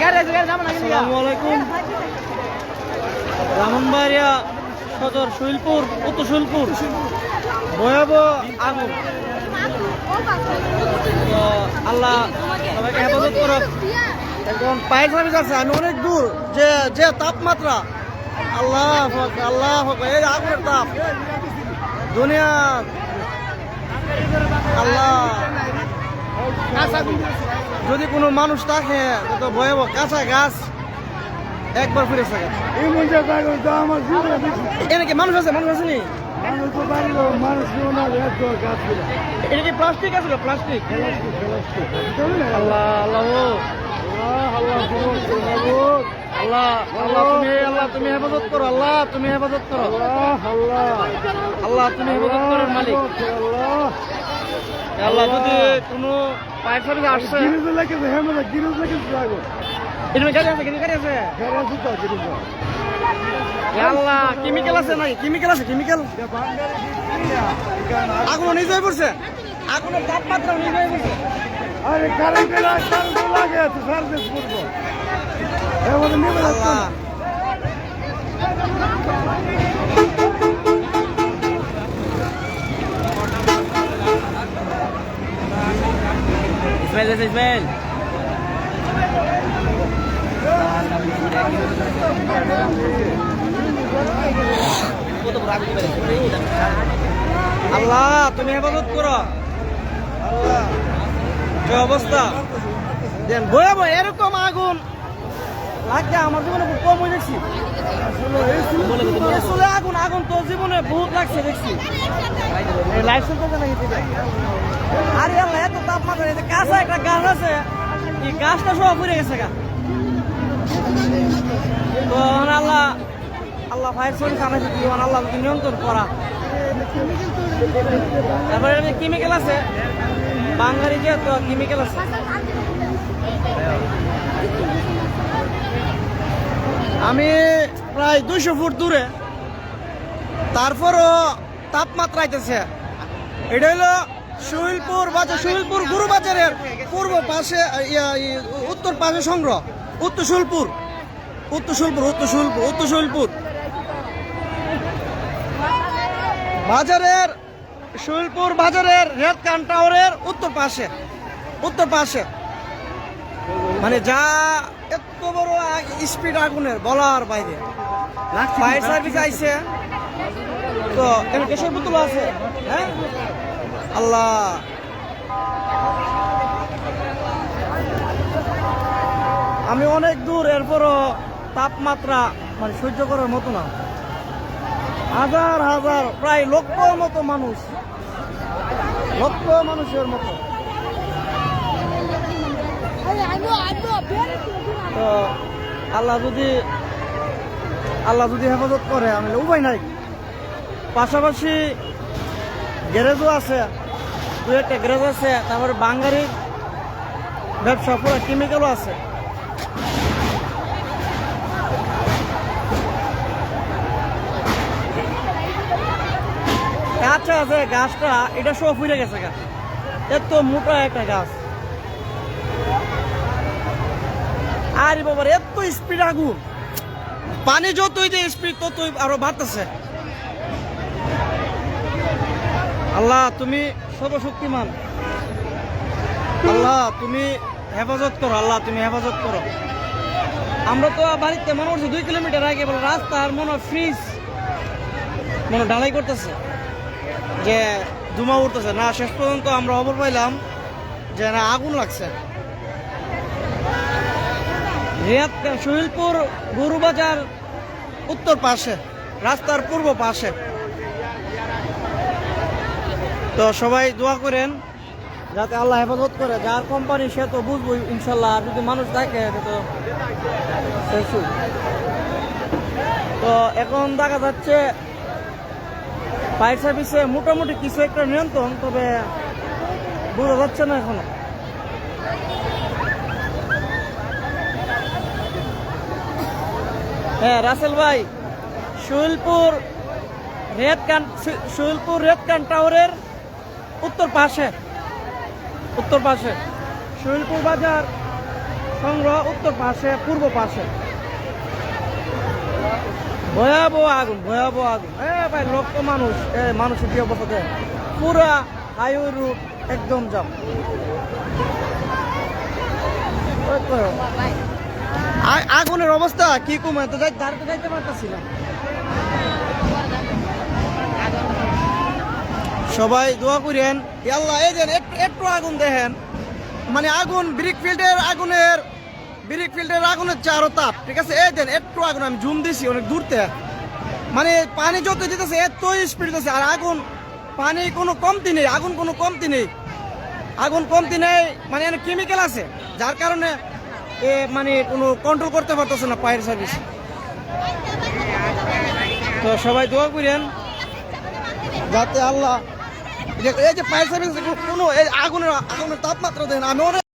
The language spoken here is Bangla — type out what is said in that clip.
আসসালামু আলাইকুম। ব্রাহ্মণবাড়িয়া সদর শৈলপুর, উত্তর শৈলপুর ভয়াবহ আগুন। তো আল্লাহ সবাইকে হেফাজত করুক। এখন ফায়ার সার্ভিস আছে, আমি অনেক দূর, যে তাপমাত্রা, আল্লাহ আল্লাহ, এই আগুনের তাপ দুনিয়া, আল্লাহ। যদি কোনো মানুষ থাকে তো ভয়াবহ, কাঁচা গাছ একবার ফিরে থাকে। এনাকে মানুষ আছে, মানুষ আসেনি। এটা কি প্লাস্টিক আছে? প্লাস্টিক। আল্লাহ আল্লাহ আল্লাহ আল্লাহ, তুমি হেফাজত করো, আল্লাহ তুমি হেফাজত করো, আল্লাহ তুমি হেফাজত করার মালিক। আল্লাহ যদি কোনো ফায়ার সার্ভিস আসছে, আল্লাহ কেমিক্যাল আছে নাকি? কেমিক্যাল আছে, কেমিক্যাল। আগুন নিজ হয়ে পড়ছে, আগুনের তাপমাত্রা নিজ হয়ে পড়ছে। আরে কারেন্ট লাগে তো সার্ভিস করবো। আল্লাহ ইসমাইল আছে, ইসমাইল। আল্লাহ তুমি হেফাজত করো, আল্লাহ। কি অবস্থা দেন, ভয়াবহ এরকম আগুন লাগে আমার জীবনে খুব কম হয়ে দেখছি। আগুন আগুন তো জীবনে বহুত লাগছে দেখছি। লাইফ চলতে নাকি? আরে আল্লাহ এত তাপমাত্রা, কাঁচা একটা গাছ আছে, এই গাছটা সব পুড়ে গেছে গা। তো আল্লাহ আল্লাহ ফায়ার সার্ভিস আনাইছে, আল্লাহ নিয়ন্ত্রণ করা। তারপরে কেমিক্যাল আছে, বাঙালি যে তো কেমিক্যাল আছে। আমি প্রায় 200 ফুট দূরে, তারপরও তাপমাত্রা আইতেছে। এটা হলো শৈলপুর বাজার, শৈলপুর গুরু বাজারের পূর্ব পাশে, উত্তর পাশে সংগ্রহ, উত্তর শৈলপুর, উত্তর শৈলপুর, উত্তর শৈলপুর, উত্তর শৈলপুর বাজারের, শৈলপুর বাজারের রেড কান টাওয়ারের উত্তর পাশে, উত্তর পাশে। মানে যা এত বড় স্পিড আগুনের বলার বাইরে। ফায়ার সার্ভিস আইছে, তো এখানে কেশর বোতল আছে। হ্যাঁ আল্লাহ, আমি অনেক দূর, এরপরও তাপমাত্রা মানে সহ্য করার মতো না। হাজার হাজার, প্রায় লক্ষ মতো মানুষ, লক্ষ মানুষের মতো। তো আল্লাহ যদি হেফাজত করে, আমি উপায় নাই। পাশাপাশি গ্যারেজও আছে, দু একটা গ্যারেজ আছে, তারপরে বাঙালি ব্যবসা, পুরো কেমিক্যালও আছে। গাছটা আছে, গাছটা এটা সব ফুরে গেছে গা, এত মোটা একটা গাছ। আরে বাবার এত স্পিড আগুন, পানি যতই যে স্পিড ততই আরো বাড়তেছে। আল্লাহ তুমি সর্বশক্তিমান, আল্লাহ তুমি হেফাজত করো, আল্লাহ তুমি হেফাজত করো। আমরা তো বাড়িতে মনে করছি 2 কিলোমিটার আগে বলে রাস্তার মনে ফ্রিজ মনে ঢালাই করতেছে, যে ধুমা উঠতেছে না। শেষ পর্যন্ত আমরা খবর পাইলাম যে না, আগুন লাগছে। শৈলপুর গরুবাজার উত্তর পাশে, রাস্তার পূর্ব পাশে। তো সবাই দোয়া করেন যাতে আল্লাহ হেফাজত করে। যার কোম্পানি সে তো বুঝবো ইনশাল্লাহ, আর যদি মানুষ থাকে তো তো এখন দেখা যাচ্ছে ফায়ার সার্ভিসে মোটামুটি কিছু একটা নিয়ন্ত্রণ, তবে বোঝা যাচ্ছে না এখনো। হ্যাঁ রাসেল ভাই, শৈলপুর রেড কান টাওয়ারের উত্তর পাশে, উত্তর পাশে শৈলপুর বাজার সংগ্রহ উত্তর পাশে পূর্ব পাশে ভয়াবহ আগুন ভয়াবহ আগুন ভাই লক্ষ মানুষ মানুষের কি অবস্থা দেয় পুরা হাইওয়ে রুট একদম জাম আগুনের অবস্থা কি কমে তো ধারতে যাইতে পারতেছিলাম সবাই দোয়া করেন আল্লাহ এই দেন একটু আগুন দেখেন মানে আগুন ব্রিক ফিল্ডের আগুনের চারো তাপ ঠিক আছে এই দেন একটু আগুন আমি জুম দিছি অনেক দূরতে মানে পানি যত যেতেছে এত স্পিড দিতেছে আর আগুন পানি কোনো কমতি নেই আগুন কোনো কমতি নেই মানে এখানে কেমিক্যাল আছে যার কারণে মানে কোনো কন্ট্রোল করতে পারতেছে না ফায়ার সার্ভিস তো সবাই দোয়া করেন যাতে আল্লাহ এই যে ফায়ার সার্ভিস কোনো আগুনের তাপমাত্রা দেন আমি